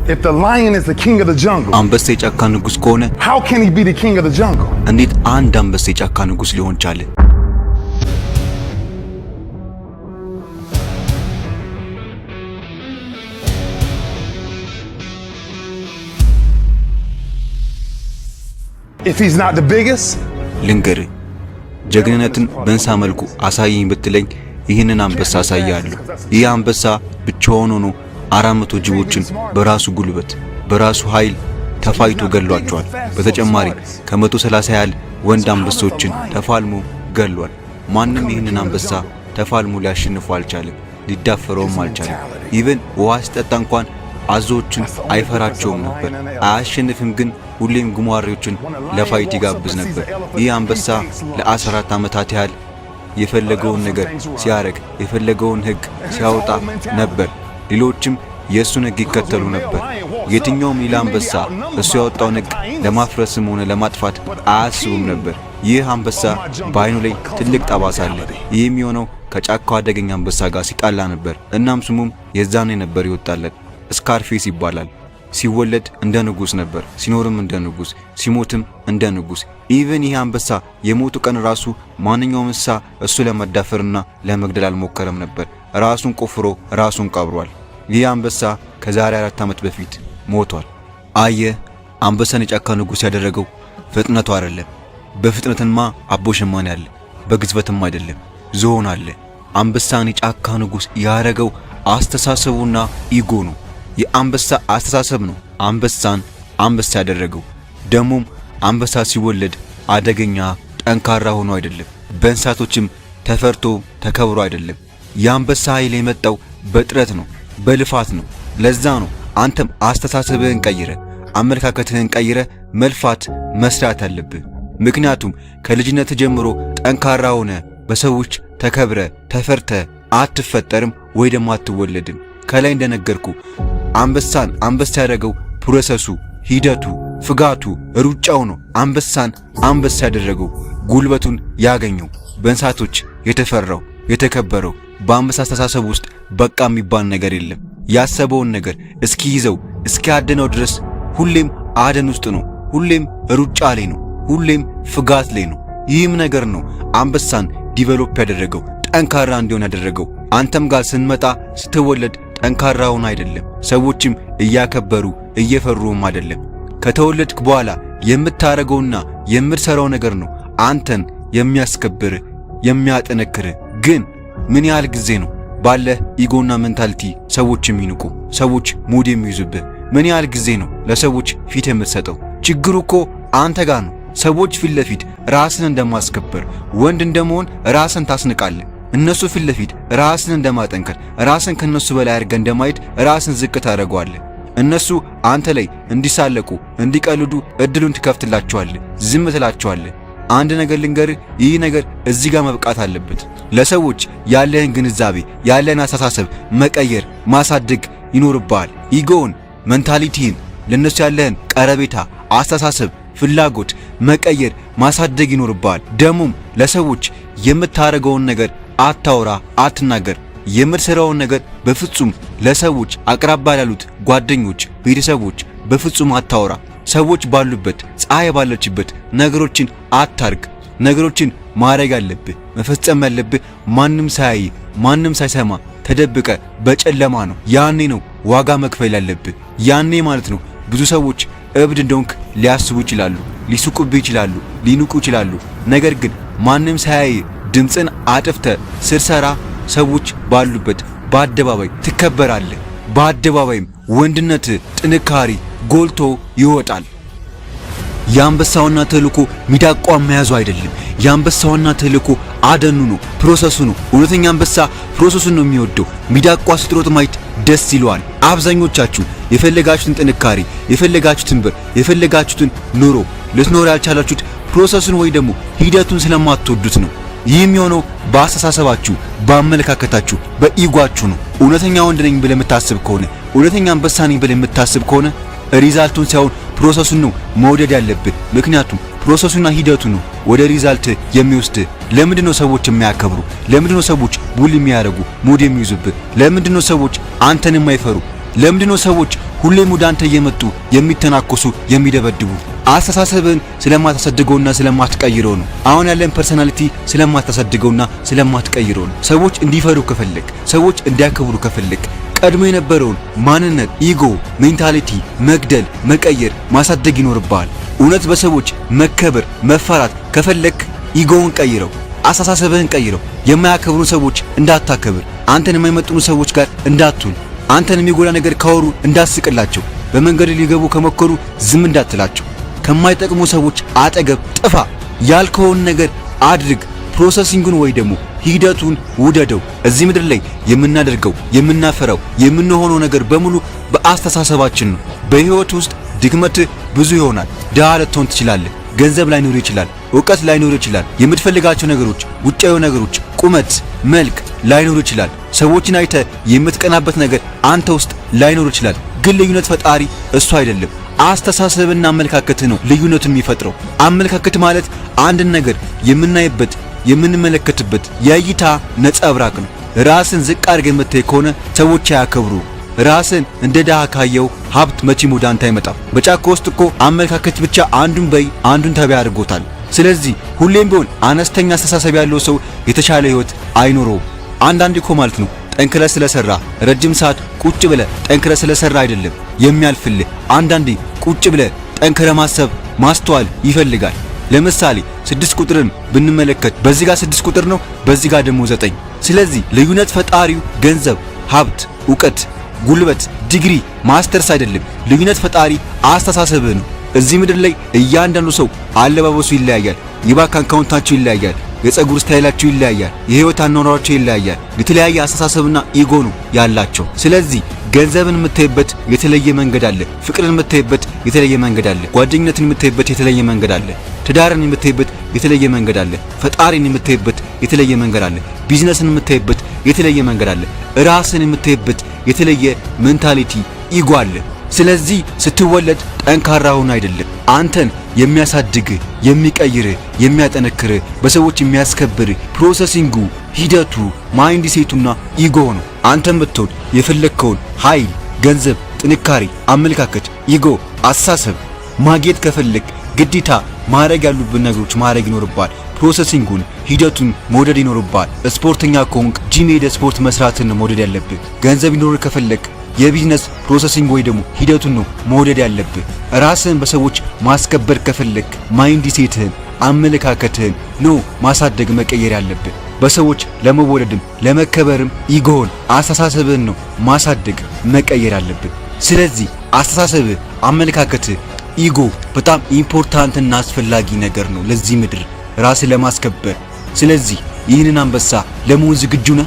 If the lion is the king of the jungle, አንበሳ የጫካ ንጉስ ከሆነ how can he be the king of the jungle? እንዴት አንድ አንበሳ የጫካ ንጉስ ሊሆን ቻለ? If he's not the biggest, ልንገር ጀግንነትን በእንስሳ መልኩ አሳየኝ ብትለኝ ይህንን አንበሳ አሳያለሁ። ይህ አንበሳ ብቻውን ሆኖ 400 ጅቦችን በራሱ ጉልበት በራሱ ኃይል ተፋይቶ ገሏቸዋል። በተጨማሪ ከ130 ያህል ወንድ አንበሶችን ተፋልሞ ገሏል። ማንም ይህንን አንበሳ ተፋልሞ ሊያሸንፈው አልቻለም፣ ሊዳፈረውም አልቻለም። ኢቭን ውሃ ሲጠጣ እንኳን አዞችን አይፈራቸውም ነበር። አያሸንፍም፣ ግን ሁሌም ጉማሬዎችን ለፋይት ይጋብዝ ነበር። ይህ አንበሳ ለ14 ዓመታት ያህል የፈለገውን ነገር ሲያረግ የፈለገውን ሕግ ሲያወጣ ነበር። ሌሎችም የእሱን ሕግ ይከተሉ ነበር። የትኛውም ሌላ አንበሳ እሱ ያወጣውን ሕግ ለማፍረስም ሆነ ለማጥፋት አያስቡም ነበር። ይህ አንበሳ በዓይኑ ላይ ትልቅ ጠባሳ አለ። ይህ የሚሆነው ከጫካው አደገኛ አንበሳ ጋር ሲጣላ ነበር። እናም ስሙም የዛኔ ነበር ይወጣለት። ስካርፌስ ይባላል። ሲወለድ እንደ ንጉስ ነበር፣ ሲኖርም እንደ ንጉስ፣ ሲሞትም እንደ ንጉስ። ኢቭን ይህ አንበሳ የሞቱ ቀን ራሱ ማንኛውም እንስሳ እሱ ለመዳፈርና ለመግደል አልሞከረም ነበር። ራሱን ቆፍሮ ራሱን ቀብሯል። ይህ አንበሳ ከዛሬ 4 ዓመት በፊት ሞቷል። አንበሳን የጫካ ንጉስ ያደረገው ፍጥነቱ አይደለም። በፍጥነትማ አቦ ሸማኔ አለ፣ በግዝበትም አይደለም። ዝሆን አለ። አንበሳን የጫካ ንጉስ ያደረገው አስተሳሰቡና ኢጎ ነው። የአንበሳ አስተሳሰብ ነው አንበሳን አንበሳ ያደረገው። ደሞም አንበሳ ሲወለድ አደገኛ ጠንካራ ሆኖ አይደለም፣ በእንስሳቶችም ተፈርቶ ተከብሮ አይደለም። የአንበሳ ኃይል የመጣው በጥረት ነው፣ በልፋት ነው። ለዛ ነው አንተም አስተሳሰብህን ቀይረ አመለካከትህን ቀይረ መልፋት መስራት አለብህ። ምክንያቱም ከልጅነት ጀምሮ ጠንካራ ሆነ በሰዎች ተከብረ ተፈርተ አትፈጠርም ወይ ደግሞ አትወለድም። ከላይ እንደነገርኩ አንበሳን አንበሳ ያደረገው ፕሮሰሱ፣ ሂደቱ፣ ፍጋቱ፣ ሩጫው ነው። አንበሳን አንበሳ ያደረገው ጉልበቱን ያገኘው በእንስሳቶች የተፈራው የተከበረው። በአንበሳ አስተሳሰብ ውስጥ በቃ የሚባል ነገር የለም። ያሰበውን ነገር እስኪይዘው እስኪያድነው ድረስ ሁሌም አደን ውስጥ ነው። ሁሌም ሩጫ ላይ ነው። ሁሌም ፍጋት ላይ ነው። ይህም ነገር ነው አንበሳን ዲቨሎፕ ያደረገው፣ ጠንካራ እንዲሆን ያደረገው። አንተም ጋር ስንመጣ ስትወለድ ጠንካራውን አይደለም፣ ሰዎችም እያከበሩ እየፈሩም አይደለም። ከተወለድክ በኋላ የምታረገውና የምትሰራው ነገር ነው አንተን የሚያስከብር የሚያጠነክር። ግን ምን ያህል ጊዜ ነው ባለ ኢጎና ሜንታሊቲ ሰዎች የሚንቁ ሰዎች ሙድ የሚይዙብህ? ምን ያህል ጊዜ ነው ለሰዎች ፊት የምትሰጠው? ችግሩ እኮ አንተ ጋር ነው። ሰዎች ፊት ለፊት ራስን እንደማስከበር ወንድ እንደመሆን ራስን ታስንቃለህ። እነሱ ፊት ለፊት ራስን እንደማጠንከር ራስን ከነሱ በላይ አድርገህ እንደማየት ራስን ዝቅ ታደርገዋለህ። እነሱ አንተ ላይ እንዲሳለቁ እንዲቀልዱ እድሉን ትከፍትላቸዋለህ፣ ዝም ትላቸዋለህ። አንድ ነገር ልንገርህ፣ ይህ ነገር እዚህ ጋር መብቃት አለበት። ለሰዎች ያለህን ግንዛቤ ያለህን አስተሳሰብ መቀየር ማሳደግ ይኖርብሃል። ኢጎን ሜንታሊቲን ለነሱ ያለህን ቀረቤታ አስተሳሰብ ፍላጎት መቀየር ማሳደግ ይኖርብሃል። ደሞም ለሰዎች የምታረገውን ነገር አታውራ፣ አትናገር። የምትሰራውን ነገር በፍጹም ለሰዎች አቅራባ ላሉት ጓደኞች፣ ቤተሰቦች በፍጹም አታውራ። ሰዎች ባሉበት ፀሐይ ባለችበት ነገሮችን አታርግ። ነገሮችን ማድረግ አለብህ፣ መፈጸም ያለብህ ማንም ሳያይ ማንም ሳይሰማ ተደብቀ በጨለማ ነው። ያኔ ነው ዋጋ መክፈል ያለብህ። ያኔ ማለት ነው ብዙ ሰዎች እብድ እንደሆንክ ሊያስቡ ይችላሉ፣ ሊስቁብህ ይችላሉ፣ ሊንቁ ይችላሉ። ነገር ግን ማንም ሳያይ ድምፅን አጥፍተ ስርሰራ ሰዎች ባሉበት በአደባባይ ትከበራለህ። በአደባባይም ወንድነት ጥንካሬ ጎልቶ ይወጣል። የአንበሳውና ተልእኮ ሚዳቋ መያዙ አይደለም። የአንበሳውና ተልእኮ አደኑ ነው፣ ፕሮሰሱ ነው። እውነተኛ አንበሳ ፕሮሰሱን ነው የሚወደው። ሚዳቋ ስትሮጥ ማየት ደስ ይለዋል። አብዛኞቻችሁ የፈለጋችሁትን ጥንካሬ የፈለጋችሁትን ብር የፈለጋችሁትን ኑሮ ልትኖር ያልቻላችሁት ፕሮሰሱን ወይ ደግሞ ሂደቱን ስለማትወዱት ነው። ይህ የሚሆነው በአስተሳሰባችሁ በአመለካከታችሁ በኢጓችሁ ነው። እውነተኛ ወንድ ነኝ ብለህ የምታስብ ከሆነ እውነተኛ አንበሳ ነኝ ብለህ የምታስብ ከሆነ ሪዛልቱን ሳይሆን ፕሮሰሱን ነው መውደድ ያለብህ። ምክንያቱም ፕሮሰሱና ሂደቱ ነው ወደ ሪዛልት የሚወስድ። ለምንድነው ሰዎች የሚያከብሩ? ለምንድነው ሰዎች ቡል የሚያረጉ ሙድ የሚይዙብህ? ለምንድነው ሰዎች አንተን የማይፈሩ? ለምንድነው ሰዎች ሁሌም ወደ አንተ እየመጡ የሚተናኮሱ የሚደበድቡ አስተሳሰብን ስለማታሳድገውና ስለማትቀይረው ነው። አሁን ያለን ፐርሰናሊቲ ስለማታሳድገውና ስለማትቀይረው ነው። ሰዎች እንዲፈሩ ከፈለክ፣ ሰዎች እንዲያከብሩ ከፈለክ ቀድሞ የነበረውን ማንነት፣ ኢጎ፣ ሜንታሊቲ መግደል፣ መቀየር፣ ማሳደግ ይኖርብሃል። እውነት በሰዎች መከበር፣ መፈራት ከፈለክ ኢጎውን ቀይረው፣ አስተሳሰብህን ቀይረው። የማያከብሩ ሰዎች እንዳታከብር፣ አንተን የማይመጥኑ ሰዎች ጋር እንዳትውል፣ አንተን የሚጎዳ ነገር ካወሩ እንዳትስቅላቸው፣ በመንገድ ሊገቡ ከመከሩ ዝም እንዳትላቸው፣ ከማይጠቅሙ ሰዎች አጠገብ ጥፋ። ያልከውን ነገር አድርግ። ፕሮሰሲንጉን ወይ ደግሞ ሂደቱን ውደደው። እዚህ ምድር ላይ የምናደርገው የምናፈራው የምንሆነው ነገር በሙሉ በአስተሳሰባችን ነው። በህይወት ውስጥ ድክመት ብዙ ይሆናል። ድሃ ልትሆን ትችላለህ። ገንዘብ ላይኖር ይችላል። ዕውቀት ላይኖር ይችላል። የምትፈልጋቸው ነገሮች፣ ውጫዊ ነገሮች፣ ቁመት፣ መልክ ላይኖር ይችላል። ሰዎችን አይተ የምትቀናበት ነገር አንተ ውስጥ ላይኖር ይችላል። ግን ልዩነት ፈጣሪ እሱ አይደለም፣ አስተሳሰብና አመለካከት ነው ልዩነቱን የሚፈጥረው። አመለካከት ማለት አንድን ነገር የምናይበት የምንመለከትበት የእይታ ነጸብራቅ ነው። ራስን ዝቅ አድርገህ የምታይ ከሆነ ሰዎች አያከብሩ። ራስን እንደ ድሃ ካየው ሀብት መቼም ወደ አንተ አይመጣም። በጫካ ውስጥ እኮ አመለካከት ብቻ አንዱን በይ አንዱን ተበይ አድርጎታል። ስለዚህ ሁሌም ቢሆን አነስተኛ አስተሳሰብ ያለው ሰው የተሻለ ህይወት አይኖረውም። አንዳንዴ እኮ ማለት ነው ጠንክረህ ስለሰራ ረጅም ሰዓት ቁጭ ብለህ ጠንክረህ ስለሰራ አይደለም የሚያልፍልህ። አንዳንዴ ቁጭ ብለህ ጠንክረህ ማሰብ ማስተዋል ይፈልጋል። ለምሳሌ 6 ቁጥርን ብንመለከት በዚህ ጋር 6 ቁጥር ነው፣ በዚህ ጋር ደግሞ 9። ስለዚህ ልዩነት ፈጣሪው ገንዘብ፣ ሀብት፣ ዕውቀት፣ ጉልበት፣ ዲግሪ፣ ማስተርስ አይደለም። ልዩነት ፈጣሪ አስተሳሰብህ ነው። እዚህ ምድር ላይ እያንዳንዱ ሰው አለባበሱ ይለያያል፣ የባንክ አካውንታቸው ይለያያል፣ የፀጉር ስታይላቸው ይለያያል፣ የህይወት አኗኗራቸው ይለያያል። የተለያየ አስተሳሰብና ኢጎ ነው ያላቸው። ስለዚህ ገንዘብን የምታይበት የተለየ መንገድ አለ። ፍቅርን የምታይበት የተለየ መንገድ አለ። ጓደኝነትን የምታይበት የተለየ መንገድ አለ። ትዳርን የምታይበት የተለየ መንገድ አለ። ፈጣሪን የምታይበት የተለየ መንገድ አለ። ቢዝነስን የምታይበት የተለየ መንገድ አለ። ራስን የምታይበት የተለየ ሜንታሊቲ ኢጎ አለ። ስለዚህ ስትወለድ ጠንካራ ሆነ አይደለም አንተን የሚያሳድግ የሚቀይር የሚያጠነክር በሰዎች የሚያስከብር ፕሮሰሲንጉ ሂደቱ ማይንድ ሴቱና ኢጎ ነው። አንተም ብትሆን የፈለከውን ኃይል፣ ገንዘብ፣ ጥንካሬ፣ አመለካከት፣ ኢጎ፣ አስተሳሰብ ማግኘት ከፈለክ ግዴታ ማድረግ ያሉብን ነገሮች ማድረግ ይኖርባል። ፕሮሰሲንጉን ሂደቱን መውደድ ይኖርባል። ስፖርተኛ ከሆንክ ጂም ሄደ ስፖርት መስራትን መውደድ ያለብህ። ገንዘብ ይኖር ከፈለክ የቢዝነስ ፕሮሰሲንግ ወይ ደግሞ ሂደቱን ነው መውደድ ያለብህ። ራስህን በሰዎች ማስከበር ከፈለክ ማይንድ ሴትህን አመለካከትህን ነው ማሳደግ መቀየር ያለብህ። በሰዎች ለመወደድም ለመከበርም ኢጎን አስተሳሰብህን ነው ማሳደግ መቀየር ያለብህ። ስለዚህ አስተሳሰብህ፣ አመለካከትህ፣ ኢጎ በጣም ኢምፖርታንትና አስፈላጊ ነገር ነው ለዚህ ምድር ራስን ለማስከበር። ስለዚህ ይህንን አንበሳ ለመሆን ዝግጁ ነህ?